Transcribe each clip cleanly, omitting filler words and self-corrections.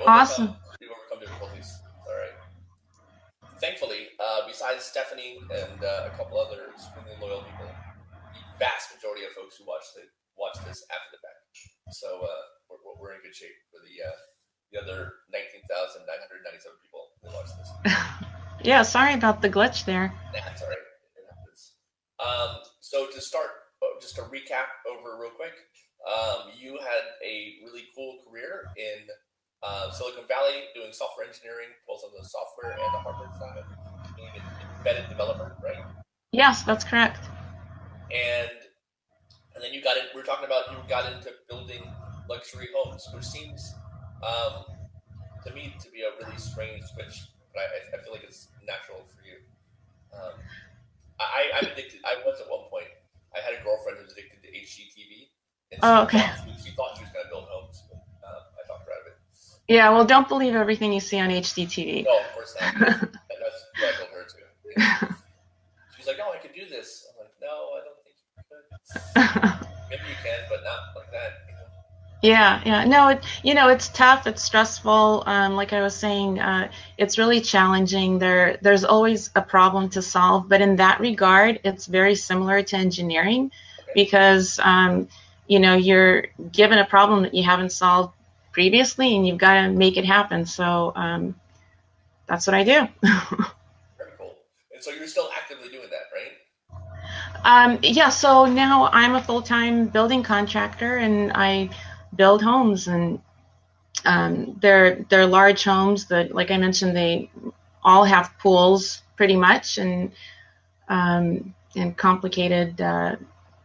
Awesome. We've overcome difficulties. All right. Thankfully, besides Stephanie and a couple other extremely loyal people, the vast majority of folks who watch this after the fact. So we're in good shape for the other 19,997 people who watch this. Yeah, sorry about the glitch there. That's all right. It happens. So to start, just to recap over real quick, you had a really cool career in Silicon Valley doing software engineering, both on the software and the hardware side, being an embedded developer, right? Yes, that's correct. And then you were talking about you got into building luxury homes, which seems to me to be a really strange switch, but I feel like it's natural for you. I'm addicted. I was at one point. I had a girlfriend who was addicted to HGTV, and she thought she was going to build homes, but I talked her out of it. Yeah, well, don't believe everything you see on HGTV. No, of course not. That's what I told her too. Yeah. She's like, "No, I could do this." I'm like, "No, I don't think you could. Maybe you can, but not like that." Yeah. No, it's tough. It's stressful. Like I was saying, it's really challenging. There's always a problem to solve, but in that regard, it's very similar to engineering, because you're given a problem that you haven't solved previously, and you've got to make it happen. So that's what I do. Very cool. And so you're still actively doing that, right? Yeah. So now I'm a full-time building contractor, and I build homes, and they're large homes that, like I mentioned, they all have pools pretty much, and complicated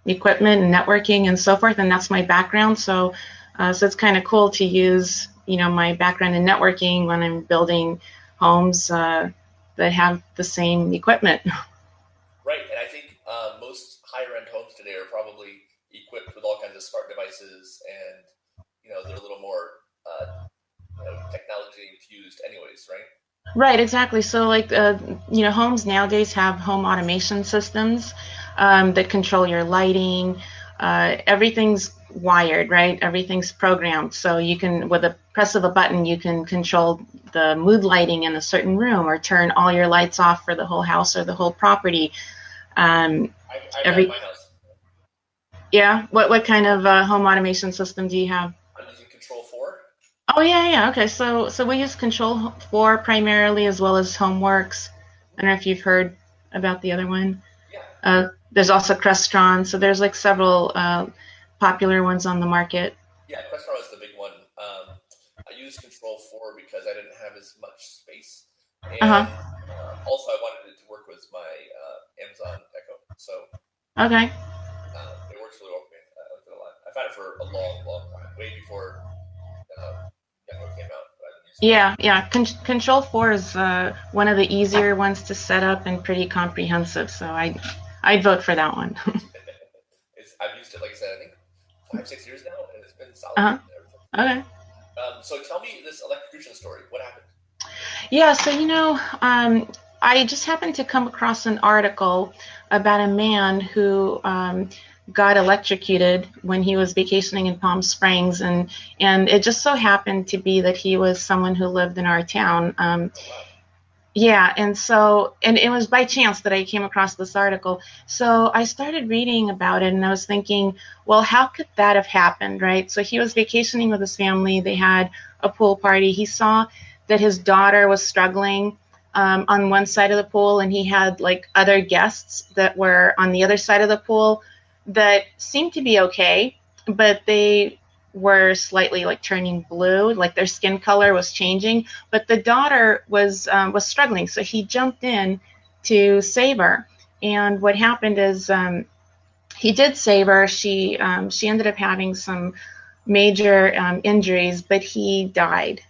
equipment and networking and so forth, and that's my background. So it's kind of cool to use my background in networking when I'm building homes that have the same equipment. Right, and I think most higher-end homes today are probably equipped with all kinds of smart devices, and they're a little more technology infused anyways, right? Right, exactly. So like homes nowadays have home automation systems that control your lighting. Everything's wired, right? Everything's programmed. So you can, with a press of a button, you can control the mood lighting in a certain room, or turn all your lights off for the whole house or the whole property. I have my house. Yeah? What kind of home automation system do you have? I'm using Control 4. Oh, yeah. Okay, so we use Control 4 primarily, as well as HomeWorks. I don't know if you've heard about the other one. Yeah. There's also Crestron, so there's like several popular ones on the market. Yeah, Crestron is the big one. I used Control 4 because I didn't have as much space. And also I wanted it to work with my Amazon Echo. So okay. It works really well for me. I like it a lot. I've had it for a long, long time, way before Echo came out. Yeah. Control 4 is one of the easier ones to set up and pretty comprehensive. So I'd vote for that one. I've used it, like I said, I think 5-6 years now, and it's been solid. Okay. So tell me this electrocution story. What happened? Yeah, so I just happened to come across an article about a man who got electrocuted when he was vacationing in Palm Springs, and it just so happened to be that he was someone who lived in our town. Yeah, and it was by chance that I came across this article. So I started reading about it, and I was thinking, well, how could that have happened, right? So he was vacationing with his family. They had a pool party. He saw that his daughter was struggling on one side of the pool, and he had like other guests that were on the other side of the pool that seemed to be okay, but they were slightly like turning blue, like their skin color was changing, but the daughter was struggling. So he jumped in to save her. And what happened is he did save her. She ended up having some major injuries, but he died.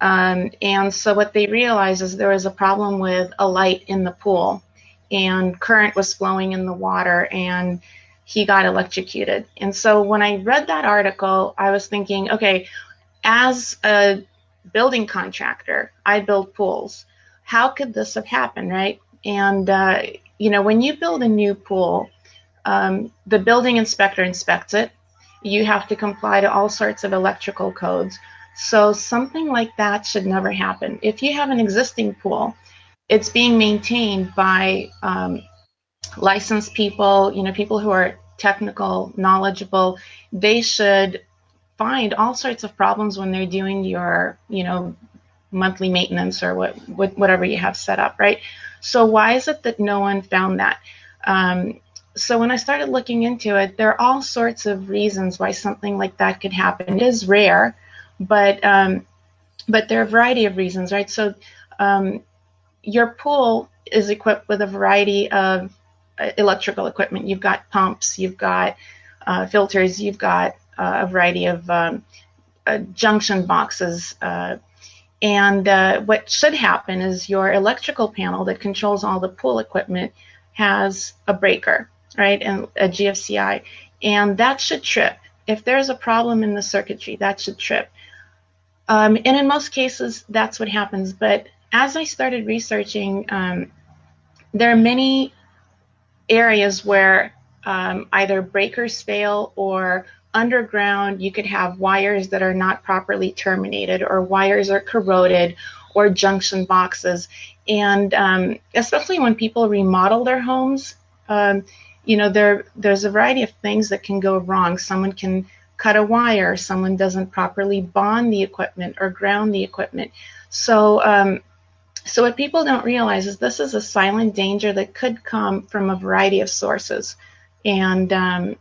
And so what they realized is there was a problem with a light in the pool, and current was flowing in the water, and he got electrocuted. And so when I read that article, I was thinking, okay, as a building contractor, I build pools. How could this have happened, right? And, when you build a new pool, the building inspector inspects it. You have to comply to all sorts of electrical codes. So something like that should never happen. If you have an existing pool, it's being maintained by licensed people, people who are technical, knowledgeable. They should find all sorts of problems when they're doing your, monthly maintenance or whatever you have set up, right? So why is it that no one found that? So when I started looking into it, there are all sorts of reasons why something like that could happen. It is rare, but there are a variety of reasons, right? So your pool is equipped with a variety of electrical equipment. You've got pumps, you've got filters, you've got a variety of junction boxes. And what should happen is your electrical panel that controls all the pool equipment has a breaker, right, and a GFCI, and that should trip. If there's a problem in the circuitry, that should trip. And in most cases, that's what happens. But as I started researching, there are many areas where either breakers fail, or underground you could have wires that are not properly terminated, or wires are corroded, or junction boxes. And especially when people remodel their homes, there's a variety of things that can go wrong. Someone can cut a wire, someone doesn't properly bond the equipment or ground the equipment. So what people don't realize is this is a silent danger that could come from a variety of sources, and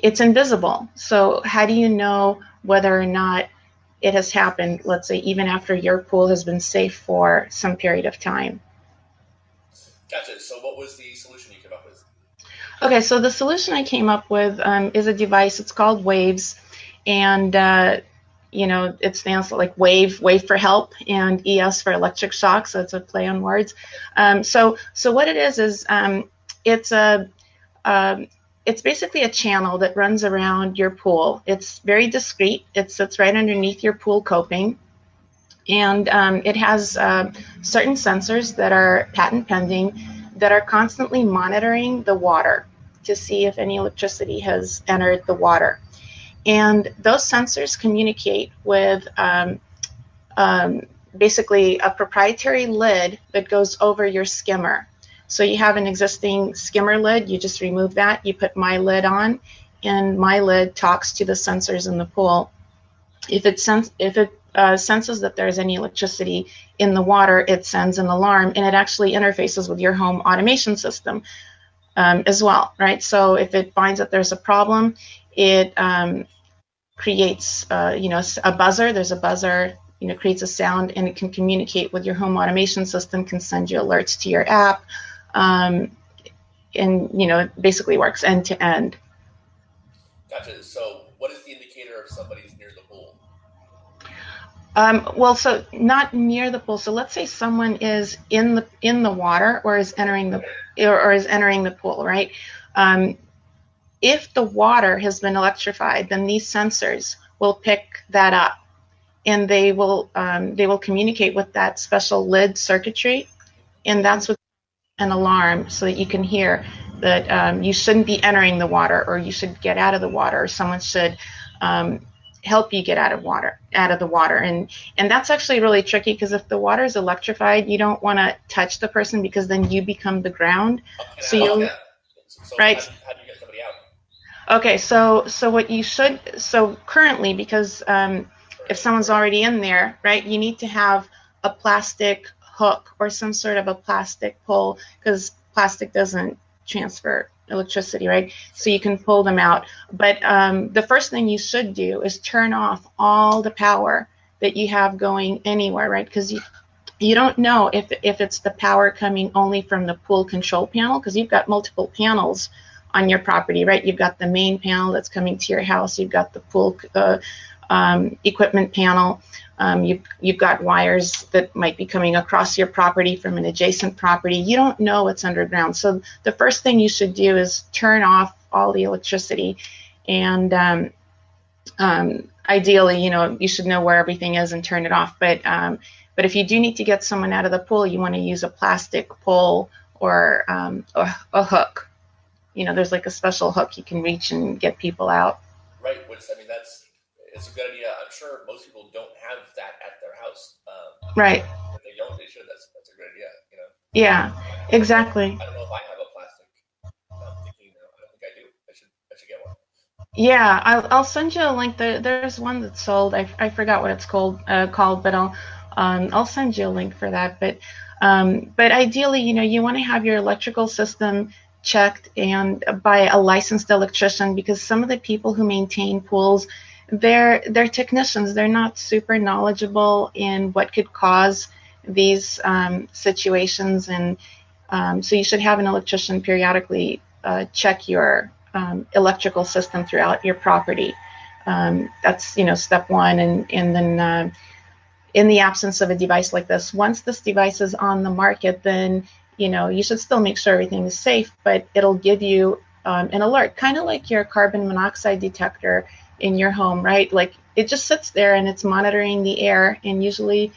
it's invisible. So how do you know whether or not it has happened, let's say, even after your pool has been safe for some period of time? Gotcha. So what was the solution you came up with? Okay, so the solution I came up with is a device. It's called Waves, and it stands for like wave for help, and ES for electric shock. So it's a play on words. So what it is it's a it's basically a channel that runs around your pool. It's very discreet. It sits right underneath your pool coping, and it has certain sensors that are patent pending that are constantly monitoring the water to see if any electricity has entered the water. And those sensors communicate with basically a proprietary lid that goes over your skimmer. So you have an existing skimmer lid, you just remove that, you put my lid on, and my lid talks to the sensors in the pool. If it senses that there's any electricity in the water, it sends an alarm, and it actually interfaces with your home automation system as well, right? So if it finds that there's a problem, it creates a buzzer. There's a buzzer, creates a sound, and it can communicate with your home automation system, can send you alerts to your app, and it basically works end to end. Gotcha. So what is the indicator if somebody's near the pool? Well, so not near the pool. So let's say someone is in the water, or is entering the pool, right? If the water has been electrified, then these sensors will pick that up, and they will communicate with that special lid circuitry, and that's what an alarm, so that you can hear that you shouldn't be entering the water, or you should get out of the water, or someone should help you get out of the water. And that's actually really tricky, because if the water is electrified, you don't want to touch the person, because then you become the ground. So right. How do you get somebody out? Okay, so currently, because if someone's already in there, right, you need to have a plastic hook or some sort of a plastic pole, because plastic doesn't transfer electricity, right? So you can pull them out. But the first thing you should do is turn off all the power that you have going anywhere, right? Because you don't know if it's the power coming only from the pool control panel, because you've got multiple panels on your property, right? You've got the main panel that's coming to your house. You've got the pool equipment panel. You've got wires that might be coming across your property from an adjacent property. You don't know what's underground. So the first thing you should do is turn off all the electricity, and ideally, you should know where everything is and turn it off. But if you do need to get someone out of the pool, you want to use a plastic pole or a hook. There's like a special hook you can reach and get people out. Right, which, I mean, that's it's a good idea. I'm sure most people don't have that at their house. Right. If they don't, they should. That's a great idea. Yeah, exactly. I don't know if I have a plastic. I'm thinking, I don't think I do. I should get one. Yeah, I'll send you a link. There's one that's sold. I forgot what it's called, but I'll send you a link for that. But ideally, you want to have your electrical system checked and by a licensed electrician, because some of the people who maintain pools, they're technicians. They're not super knowledgeable in what could cause these situations, and so you should have an electrician periodically check your electrical system throughout your property. That's step one, and then in the absence of a device like this, once this device is on the market, then you should still make sure everything is safe, but it'll give you an alert, kind of like your carbon monoxide detector in your home, right? Like it just sits there and it's monitoring the air, and usually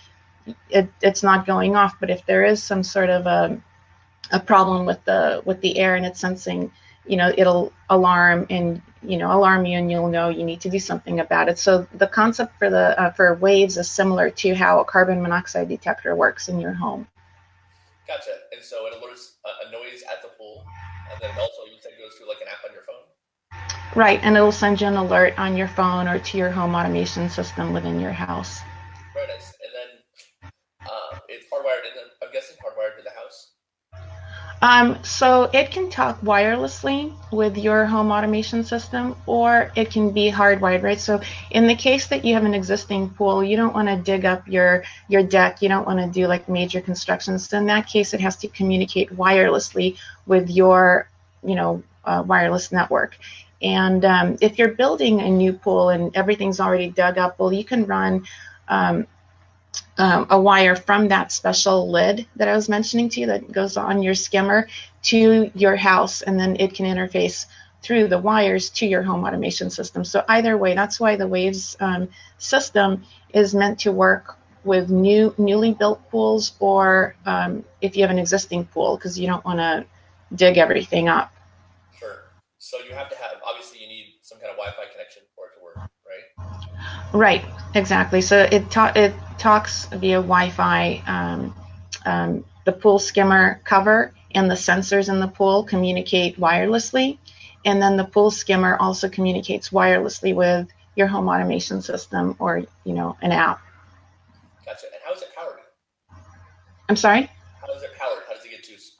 it's not going off. But if there is some sort of a problem with the air and it's sensing, it'll alarm and alarm you, and you'll know you need to do something about it. So the concept for waves is similar to how a carbon monoxide detector works in your home. Gotcha. And so it alerts a noise at the pool, and then also you said it goes through like an app on your phone. Right, and it'll send you an alert on your phone or to your home automation system within your house. Very nice. And then it's hardwired, and then I'm guessing hardwired to the house. So it can talk wirelessly with your home automation system, or it can be hardwired, right? So in the case that you have an existing pool, you don't want to dig up your deck, you don't want to do like major constructions. So in that case, it has to communicate wirelessly with your, wireless network. And if you're building a new pool and everything's already dug up, well, you can run a wire from that special lid that I was mentioning to you that goes on your skimmer to your house, and then it can interface through the wires to your home automation system. So either way, that's why the Waves system is meant to work with newly built pools, or if you have an existing pool, because you don't want to dig everything up. Sure. So you have to have, obviously you need some kind of Wi-Fi connection for it to work, right? Right, exactly. So it talks via Wi-Fi. The pool skimmer cover and the sensors in the pool communicate wirelessly, and then the pool skimmer also communicates wirelessly with your home automation system or an app. Gotcha. And how is it powered? I'm sorry? How is it powered? How does it get juice?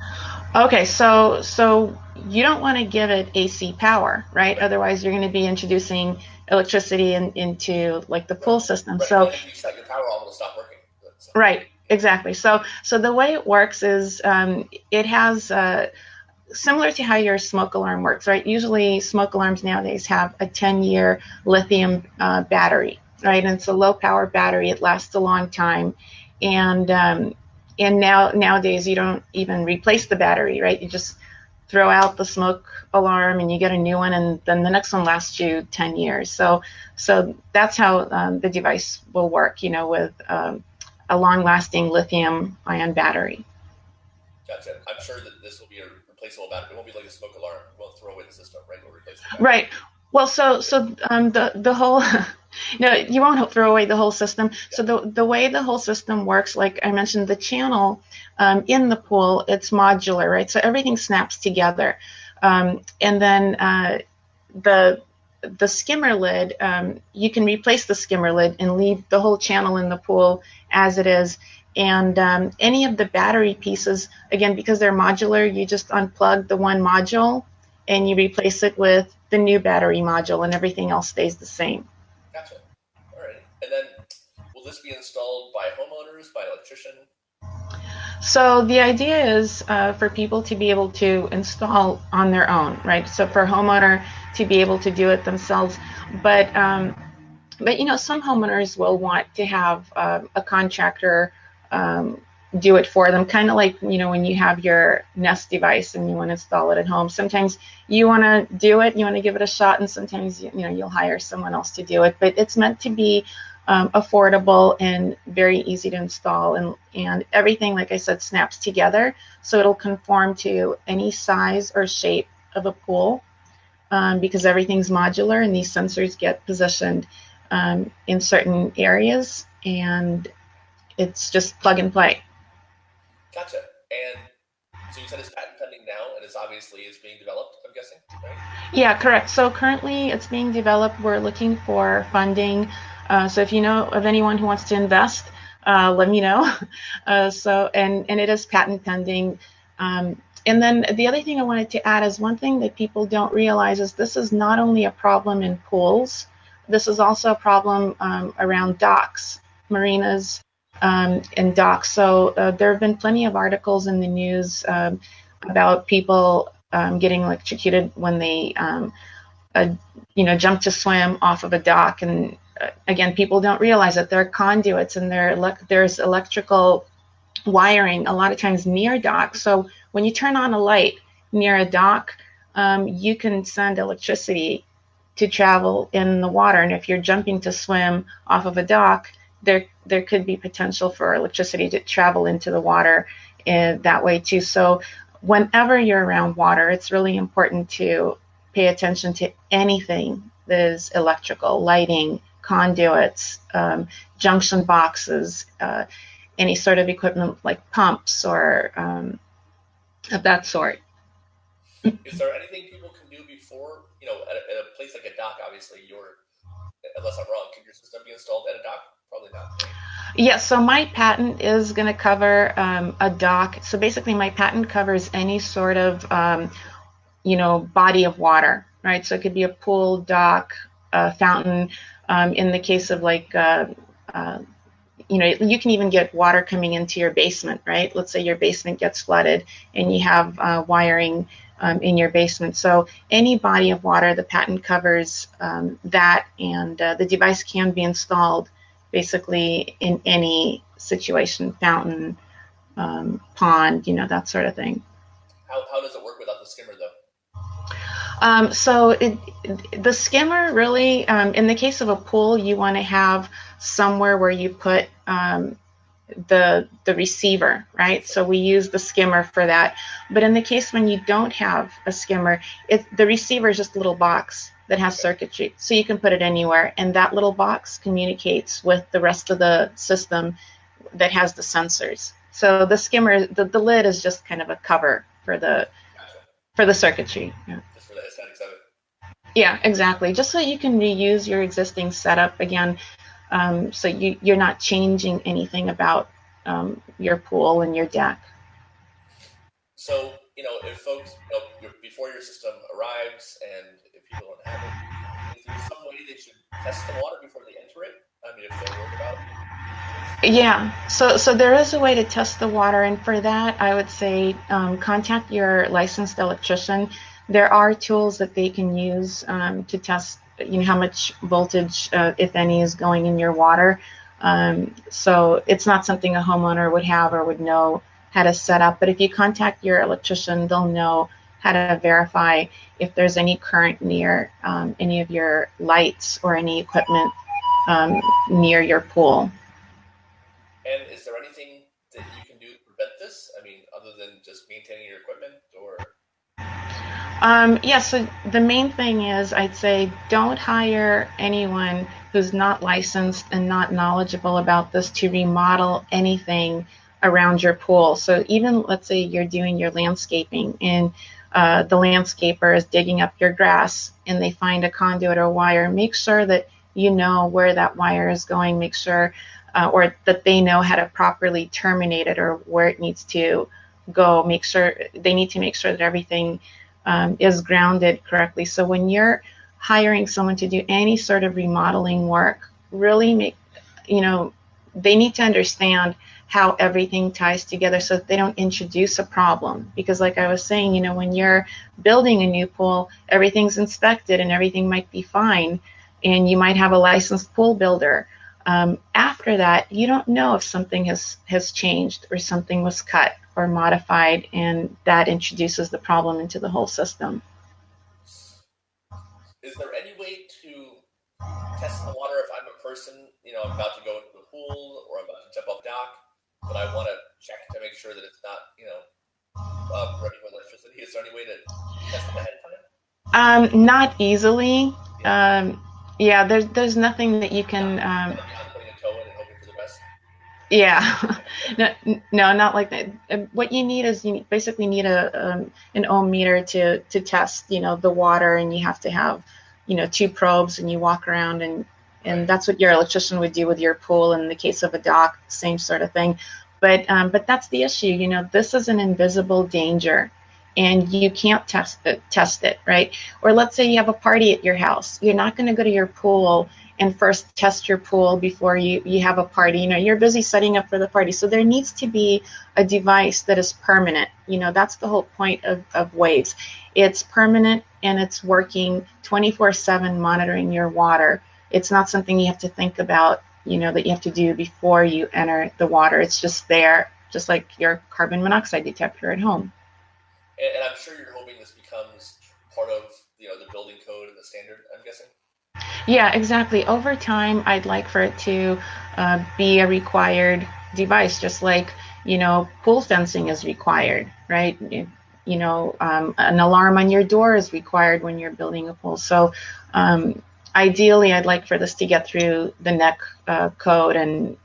Okay, so you don't want to give it AC power, right? Otherwise, you're going to be introducing electricity into like the pool system. Right. So if you shut your power off, it'll stop working. So. Right, exactly. So the way it works is it has similar to how your smoke alarm works, right? Usually smoke alarms nowadays have a 10-year lithium battery, right? And it's a low power battery. It lasts a long time, and nowadays you don't even replace the battery, right? You just throw out the smoke alarm and you get a new one, and then the next one lasts you 10 years. So that's how the device will work, with a long-lasting lithium-ion battery. Gotcha. I'm sure that this will be a replaceable battery. It won't be like a smoke alarm. You won't throw away the system, right? You'll replace the battery. Right. Well, so the whole no, you won't throw away the whole system. So the way the whole system works, like I mentioned, the channel in the pool, it's modular, right? So everything snaps together, and then the skimmer lid, you can replace the skimmer lid and leave the whole channel in the pool as it is. And any of the battery pieces, again, because they're modular, you just unplug the one module and you replace it with the new battery module, and everything else stays the same. Gotcha. All right. And then will this be installed by homeowners, by electrician? So the idea is for people to be able to install on their own, right? So for a homeowner to be able to do it themselves, but some homeowners will want to have a contractor do it for them, kind of like when you have your Nest device and you want to install it at home. Sometimes you want to do it, you want to give it a shot, and sometimes you'll hire someone else to do it. But it's meant to be affordable and very easy to install, and everything, like I said, snaps together, so it'll conform to any size or shape of a pool, because everything's modular and these sensors get positioned in certain areas, and it's just plug and play. Gotcha. And so you said it's patent pending now, and it's obviously is being developed, I'm guessing, right? Yeah, correct. So currently it's being developed. We're looking for funding. So if you know of anyone who wants to invest, let me know. And it is patent pending. And then the other thing I wanted to add is one thing that people don't realize is this is not only a problem in pools, this is also a problem around docks, marinas, and docks. So there have been plenty of articles in the news about people getting electrocuted when they jump to swim off of a dock. And again, people don't realize that there are conduits and there's electrical wiring a lot of times near docks. So when you turn on a light near a dock, you can send electricity to travel in the water. And if you're jumping to swim off of a dock, there could be potential for electricity to travel into the water that way too. So whenever you're around water, it's really important to pay attention to anything that is electrical, lighting, conduits, junction boxes, any sort of equipment like pumps or of that sort. Is there anything people can do before, at a place like a dock, obviously unless I'm wrong, can your system be installed at a dock? Probably not, right? Yeah, so my patent is going to cover a dock. So basically my patent covers any sort of, body of water, right? So it could be a pool, dock, fountain. In the case of you can even get water coming into your basement, right? Let's say your basement gets flooded and you have wiring in your basement. So any body of water, the patent covers that, and the device can be installed basically in any situation, fountain, pond, that sort of thing. How does it work without the skimmer, though? The skimmer really, in the case of a pool, you want to have somewhere where you put the receiver, right? So we use the skimmer for that. But in the case when you don't have a skimmer, the receiver is just a little box that has circuitry. So you can put it anywhere, and that little box communicates with the rest of the system that has the sensors. So the skimmer, the lid is just kind of a cover for the circuitry. Yeah. Just for the aesthetics of it. Yeah, exactly. Just so you can reuse your existing setup again, so you're not changing anything about your pool and your deck. So, if folks, before your system arrives and if people don't have it, is there some way they should test the water before they enter it? I mean, if they're worried about it? Yeah, so there is a way to test the water, and for that, I would say contact your licensed electrician. There are tools that they can use to test, how much voltage, if any, is going in your water. So it's not something a homeowner would have or would know how to set up. But if you contact your electrician, they'll know how to verify if there's any current near any of your lights or any equipment near your pool. And is there anything that you can do to prevent this? I mean, other than just maintaining your equipment, or? Yeah, so the main thing is I'd say don't hire anyone who's not licensed and not knowledgeable about this to remodel anything around your pool. So even let's say you're doing your landscaping and the landscaper is digging up your grass and they find a conduit or wire, make sure that you know where that wire is going, make sure or that they know how to properly terminate it or where it needs to go. They need to make sure that everything is grounded correctly. So when you're hiring someone to do any sort of remodeling work, really they need to understand how everything ties together so that they don't introduce a problem. Because like I was saying, when you're building a new pool, everything's inspected and everything might be fine, and you might have a licensed pool builder. After that, you don't know if something has changed or something was cut or modified, and that introduces the problem into the whole system. Is there any way to test the water if I'm a person, I'm about to go into the pool or I'm about to jump off the dock, but I want to check to make sure that it's not, running with electricity? Is there any way to test it ahead of time? Not easily. Yeah, there's nothing that you can. Beyond putting a toe in and hoping for the best. Yeah, no, not like that. What you need is basically need an ohm meter to test, the water, and you have to have, two probes, and you walk around, and Right. that's what your electrician would do with your pool. In the case of a dock, same sort of thing. But that's the issue. This is an invisible danger, and you can't test it, right? Or let's say you have a party at your house. You're not going to go to your pool and first test your pool before you have a party. You're busy setting up for the party. So there needs to be a device that is permanent. That's the whole point of waves. It's permanent and it's working 24/7, monitoring your water. It's not something you have to think about, that you have to do before you enter the water. It's just there, just like your carbon monoxide detector at home. And I'm sure you're hoping this becomes part of the building code and the standard. I'm guessing. Yeah, exactly. Over time, I'd like for it to be a required device, just like, pool fencing is required, right? An alarm on your door is required when you're building a pool. So ideally, I'd like for this to get through the NEC code and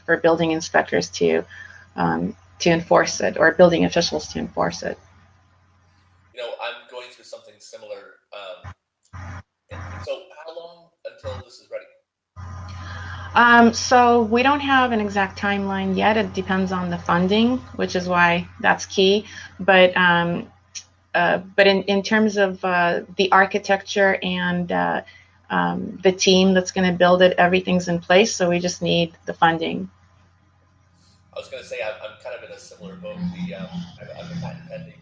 for building inspectors to enforce it, or building officials to enforce it. I'm going through something similar. So how long until this is ready? So we don't have an exact timeline yet. It depends on the funding, which is why that's key. But in terms of the architecture and the team that's going to build it, everything's in place. So we just need the funding. I was going to say I'm kind of in a similar boat. I have a patent pending,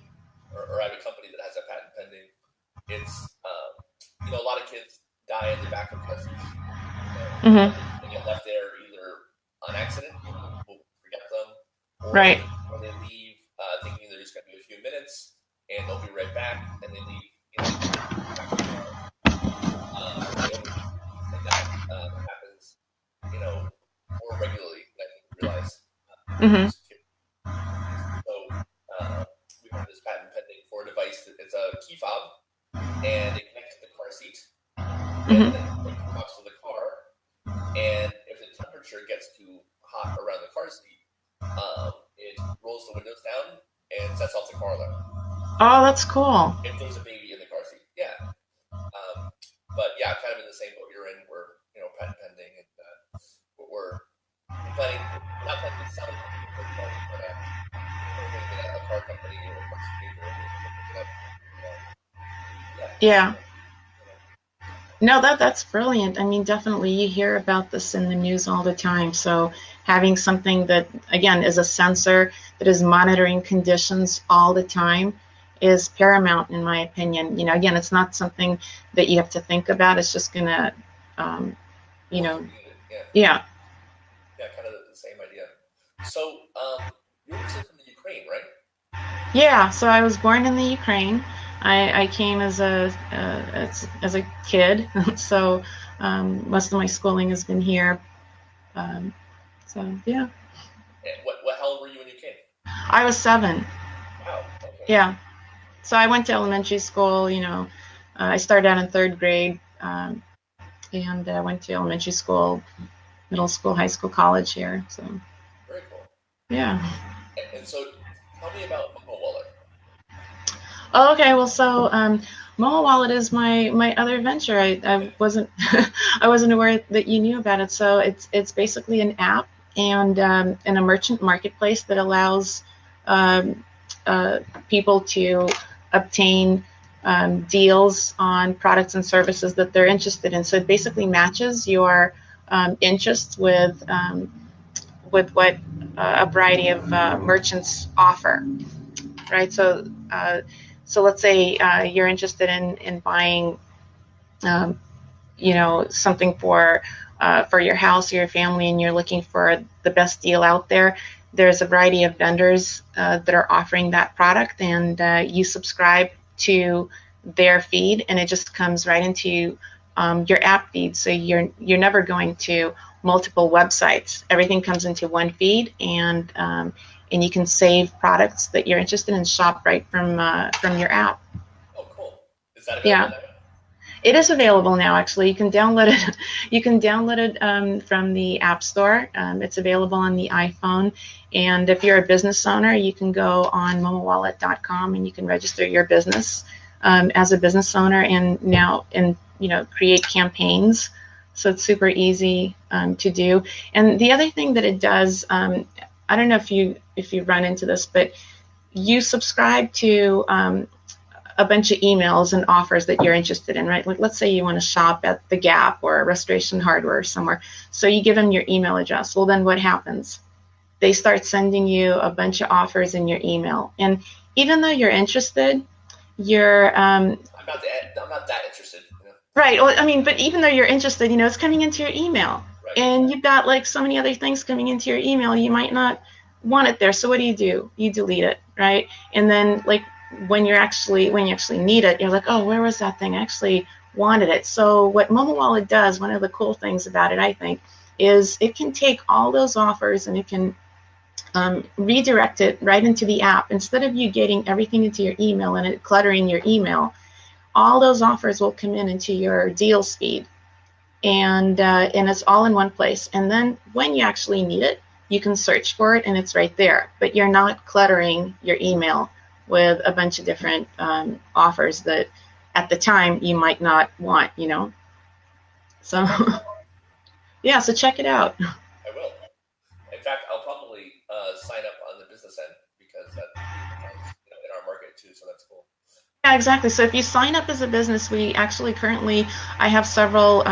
or I have a company that has a patent pending. It's a lot of kids die in the back of car seats. Mm-hmm. They get left there either on accident, people forget them, Right. or they leave thinking they're just going to be a few minutes and they'll be right back, and they leave back of the car. And that happens, more regularly than I think we realize. Mm-hmm. So we have this patent pending for a device that it's a key fob, and it connects to the car seat, and Mm-hmm. then it talks to the car. And if the temperature gets too hot around the car seat, it rolls the windows down and sets off the car alarm. Oh, that's cool. If there's a baby in the car seat, yeah. But yeah, kind of in the same boat you're in. We're patent pending, and we're planning. We're not planning to sell it to a third party, but we're hoping that a car company or a car maker will pick it up. Yeah, Yeah. you know, No, that's brilliant. I mean, definitely you hear about this in the news all the time. So having something that, again, is a sensor that is monitoring conditions all the time is paramount, in my opinion. Again, it's not something that you have to think about. It's just gonna, um, you work if know, you need it. Yeah, yeah, yeah, kind of the same idea. So you're originally from the Ukraine, right? yeah. So I was born in the Ukraine. I came as a kid, so most of my schooling has been here. Um, so yeah. And how old were you when you came? I was 7. Wow. Okay. Yeah. So I went to elementary school. I started out in 3rd grade, and went to elementary school, middle school, high school, college here. So Very cool. yeah. And so, tell me about Momo Wallet. Oh, okay. Well, so Moa Wallet is my other venture. I wasn't I wasn't aware that you knew about it. So it's basically an app and a merchant marketplace that allows um, people to obtain deals on products and services that they're interested in. So it basically matches your interests with what a variety of merchants offer, right? So let's say you're interested in buying, um, something for your house or your family, and you're looking for the best deal out there. There's a variety of vendors that are offering that product, and you subscribe to their feed, and it just comes right into your app feed. So you're never going to multiple websites. Everything comes into one feed, and you can save products that you're interested in, shop right from your app. Oh, cool. Is that available Yeah. now? It is available now. Actually, you can download it. You can download it from the App Store. It's available on the iPhone. And if you're a business owner, you can go on momowallet.com and you can register your business as a business owner, and create campaigns. So it's super easy to do. And the other thing that it does, I don't know if you run into this, but you subscribe to a bunch of emails and offers that you're interested in, right? Like, let's say you want to shop at the Gap or Restoration Hardware or somewhere. So you give them your email address. Well, then what happens? They start sending you a bunch of offers in your email. And even though you're interested, you're I'm not that interested. Right. Well, I mean, but even though you're interested, it's coming into your email, right. And you've got like so many other things coming into your email. You might not want it there. So what do? You delete it, right? And then like when you actually need it, you're like, oh, where was that thing? I actually wanted it. So what Momo Wallet does, one of the cool things about it, I think, is it can take all those offers and it can redirect it right into the app. Instead of you getting everything into your email and it cluttering your email, all those offers will come into your deals feed, and it's all in one place. And then when you actually need it, you can search for it, and it's right there. But you're not cluttering your email with a bunch of different offers that, at the time, you might not want. So, yeah. So check it out. I will. In fact, I'll probably sign up on the business end because that in our market too. So that's cool. Yeah, exactly. So if you sign up as a business, we actually I have several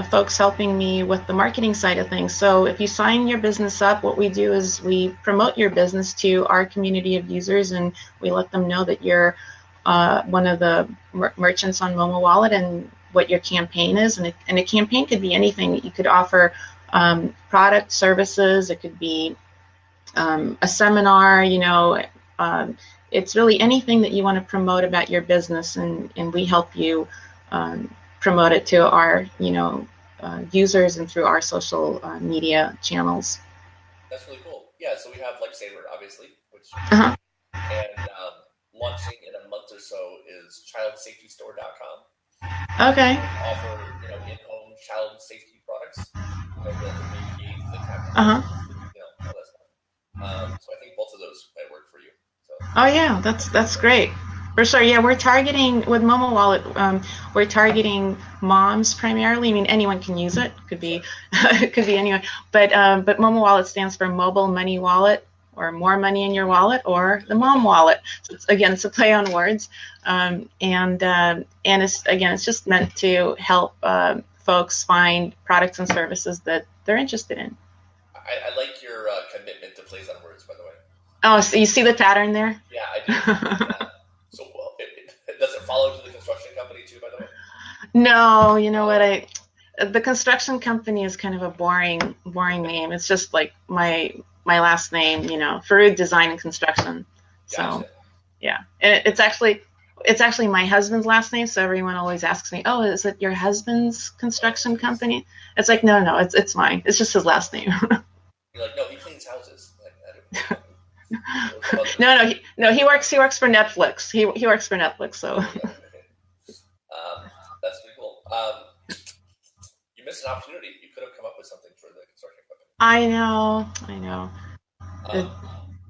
folks helping me with the marketing side of things. So if you sign your business up, what we do is we promote your business to our community of users, and we let them know that you're one of the merchants on Momo Wallet and what your campaign is. And a campaign could be anything. You could offer product, services. It could be a seminar, it's really anything that you want to promote about your business, and we help you promote it to our users and through our social media channels. That's really cool. Yeah, so we have Lifesaver, obviously, which and launching in a month or so is childsafetystore.com. Okay. We offer in-home child safety products, the baby gates, the cabinet, all that stuff. So I think both of those might work for you. So. Oh yeah, that's great. For sure. Yeah, we're targeting with Momo Wallet. We're targeting moms primarily. I mean, anyone can use it. Could be anyone. But Momo Wallet stands for Mobile Money Wallet, or more money in your wallet, or the Mom Wallet. So it's a play on words. And it's just meant to help folks find products and services that they're interested in. I like your commitment to plays on words, by the way. Oh, so you see the pattern there? Yeah, I do. Yeah. So does it follow to the construction company too, by the way? No, you know what? The construction company is kind of a boring name. It's just like my last name, Forood Design and Construction. Gotcha. So, yeah, it's actually my husband's last name. So everyone always asks me, "Oh, is it your husband's construction company?" It's like, no, it's mine. It's just his last name. You're like, no, he cleans houses. Like, No, he works for Netflix. He works for Netflix, so. That's pretty cool. You missed an opportunity. You could have come up with something for the construction company. I know.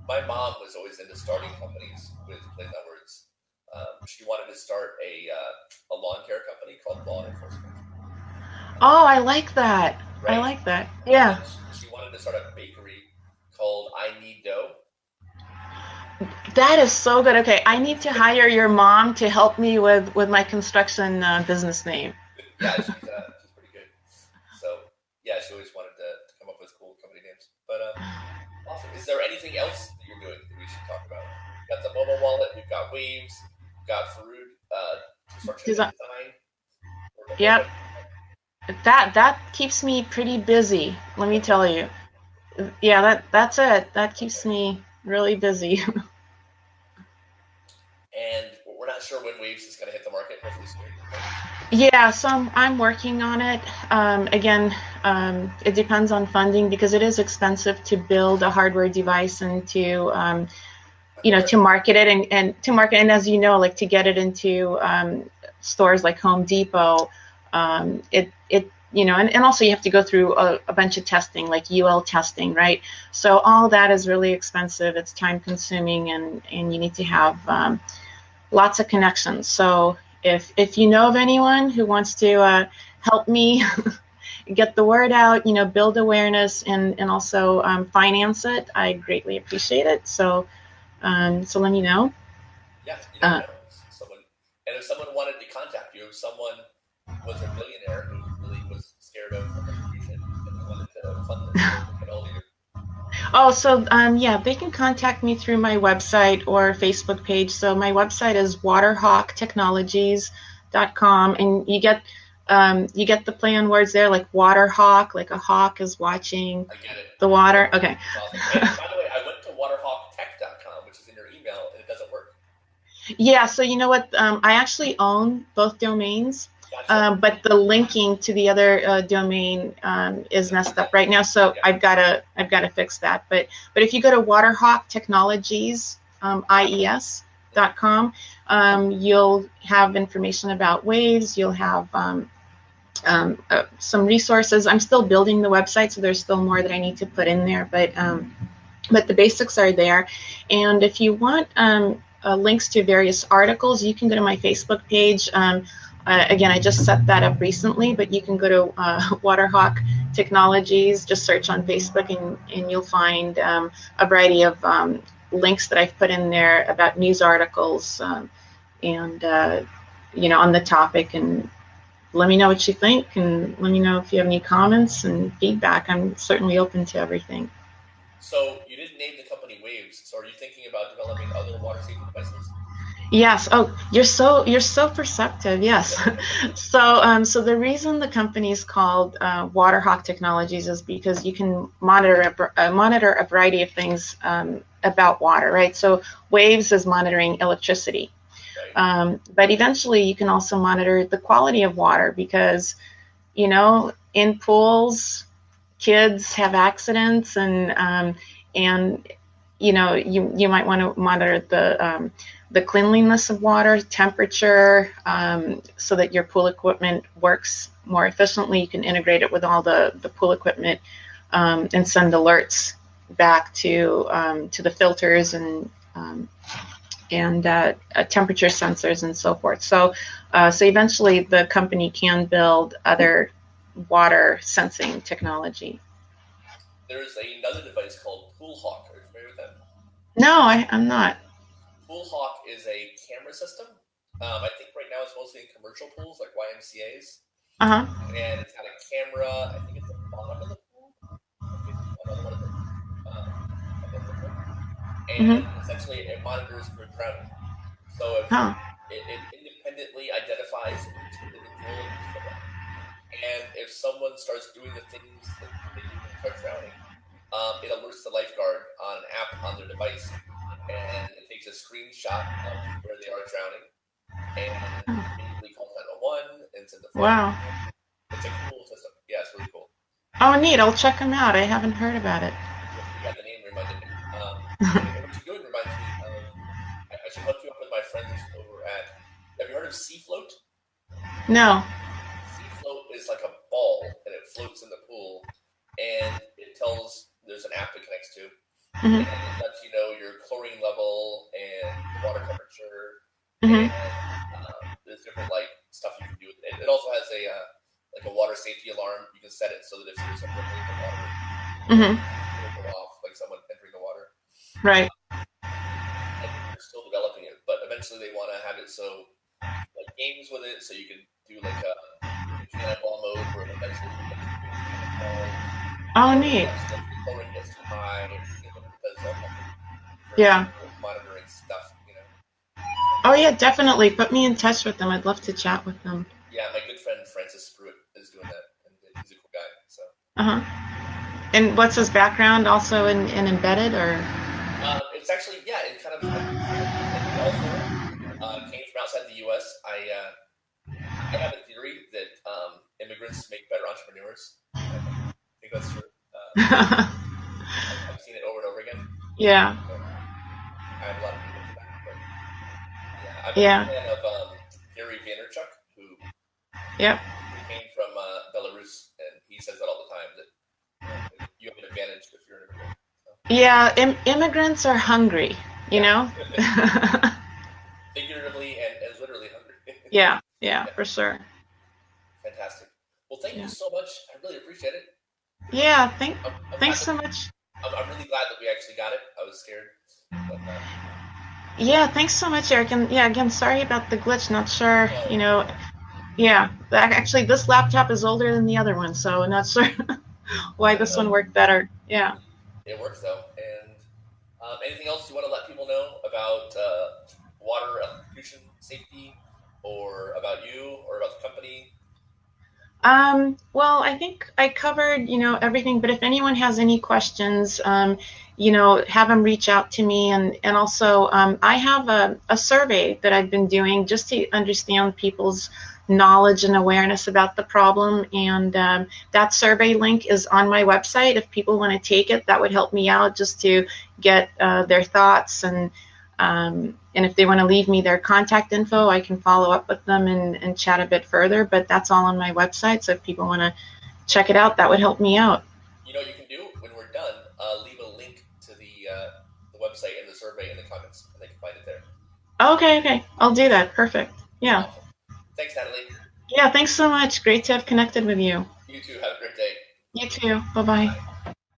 My mom was always into starting companies with plays on words. She wanted to start a lawn care company called Lawn Enforcement. Oh, I like that. Right? I like that. Yeah. She wanted to start a bakery called I Need Dough. That is so good. Okay, I need to hire your mom to help me with my construction business name. Yeah, she's pretty good. So, yeah, she always wanted to come up with cool company names. But awesome. Is there anything else that you're doing that we should talk about? We've got the Momo Wallet. We've got Waves. We've got Forood construction design. Yep. That keeps me pretty busy. Let me tell you. Yeah, that's it. That keeps me really busy. And we're not sure when Waves is going to hit the market, hopefully soon. Yeah, so I'm working on it. Again, it depends on funding because it is expensive to build a hardware device and to to market it and to market, and as you know, like to get it into stores like Home Depot. And also you have to go through a bunch of testing, like UL testing, right? So all that is really expensive. It's time consuming, and you need to have lots of connections. So if you know of anyone who wants to help me get the word out, build awareness, and also finance it, I greatly appreciate it. So let me know. Yeah, you never know. And if someone wanted to contact you, if someone was a billionaire who really was scared of electrocution and they wanted to fund this, where they get all of you. Oh, so yeah, they can contact me through my website or Facebook page. So my website is waterhawktechnologies.com, and you get the play on words there, like waterhawk, like a hawk is watching I get it. the water. Okay. Awesome. And by the way, I went to waterhawktech.com, which is in your email, and it doesn't work. Yeah, so you know what? I actually own both domains, Gotcha. but the linking to the other domain is messed up right now. So Yeah. I've gotta fix that. But if you go to Waterhawk Technologies, IES.com, you'll have information about waves. You'll have some resources. I'm still building the website, so there's still more that I need to put in there. But the basics are there. And if you want links to various articles, you can go to my Facebook page. Again, I just set that up recently, but you can go to Waterhawk Technologies, just search on Facebook, and you'll find a variety of links that I've put in there about news articles and on the topic. And let me know what you think, and let me know if you have any comments and feedback. I'm certainly open to everything. So you didn't name the company Waves. So are you thinking about developing other water safety devices? Yes. Oh, you're so perceptive. Yes. So the reason the company is called Waterhawk Technologies is because you can monitor a variety of things about water, right? So Waves is monitoring electricity, Right. but eventually you can also monitor the quality of water because in pools kids have accidents, and you might want to monitor the cleanliness of water, temperature, so that your pool equipment works more efficiently. You can integrate it with all the pool equipment, and send alerts back to the filters and temperature sensors and so forth. So eventually the company can build other water sensing technology. There's another device called Pool Hawk. Are you familiar with that? No, I'm not. Pool Hawk is a camera system. I think right now it's mostly in commercial pools like YMCA's. Uh-huh. And it's got a camera, I think at the bottom of the pool, or maybe another one above the pool. And Mm-hmm. essentially it monitors for drowning. So if Huh. it independently identifies each individual in the swim lane. And if someone starts doing the things that they do when they start drowning, it alerts the lifeguard on an app on their device, and it takes a screenshot of where they are drowning, and immediately calls 911 and sends a fire. Wow. It's a cool system. Yeah, it's really cool. Oh, neat. I'll check them out. I haven't heard about it. Yeah, the name reminded me. And what you're doing reminds me of. I should hook you up with my friends over at. Have you heard of Sea Float? No. Sea Float is like a ball, and it floats in the pool, and it tells. There's an app it connects to, Mm-hmm. and it lets you know your chlorine level and water temperature, Mm-hmm. and there's different like stuff you can do with it. It also has a like a water safety alarm. You can set it so that if there's a ripple in the water, Mm-hmm. it'll go off like someone entering the water. Right. I think they're still developing it, but eventually they want to have it so you can play games with it, so you can do like a cannonball mode where eventually you get to doing cannonball. Oh, Or neat. if the chlorine gets too high, because all kinds of very Yeah. cool monitoring stuff. Oh, yeah, definitely. Put me in touch with them. I'd love to chat with them. Yeah, my good friend Francis Pruitt is doing that, and he's a cool guy. So. Uh-huh. And what's his background? Also in embedded, or? It's actually in kind of and he also came from outside the U.S. I have a theory that immigrants make better entrepreneurs. I think that's true. I've seen it over and over again. Yeah. I have a lot of people for that, but yeah, I'm a Yeah. big fan of Gary Vaynerchuk. Yep. who came from Belarus, and he says that all the time that you have an advantage if you're an immigrant. So. Yeah, immigrants are hungry, you Yeah, know? figuratively and literally hungry. Yeah, yeah, Yeah, for sure. fantastic. Well, thank you Yeah. so much. I really appreciate it. Yeah, I'm glad thanks that so much. I'm really glad that we actually got it. I was scared, but Yeah, thanks so much, Eric. And yeah, again, sorry about the glitch. Not sure, no, you're good. yeah. Actually, this laptop is older than the other one, so not sure why I this know one worked better. Yeah. it works though. And anything else you want to let people know about water electrocution safety, or about you, or about the company? Well, I think I covered, everything, but if anyone has any questions, have them reach out to me. And also, I have a survey that I've been doing just to understand people's knowledge and awareness about the problem. And that survey link is on my website. If people want to take it, that would help me out just to get their thoughts, and if they want to leave me their contact info, I can follow up with them and chat a bit further. But that's all on my website. So if people want to check it out, that would help me out. You know what you can do when we're done? Leave a link to the website and the survey in the comments, and they can find it there. Okay, okay. I'll do that. Perfect. Yeah. Awesome. Thanks, Natalie. Yeah, thanks so much. Great to have connected with you. You too. Have a great day. You too. Bye bye.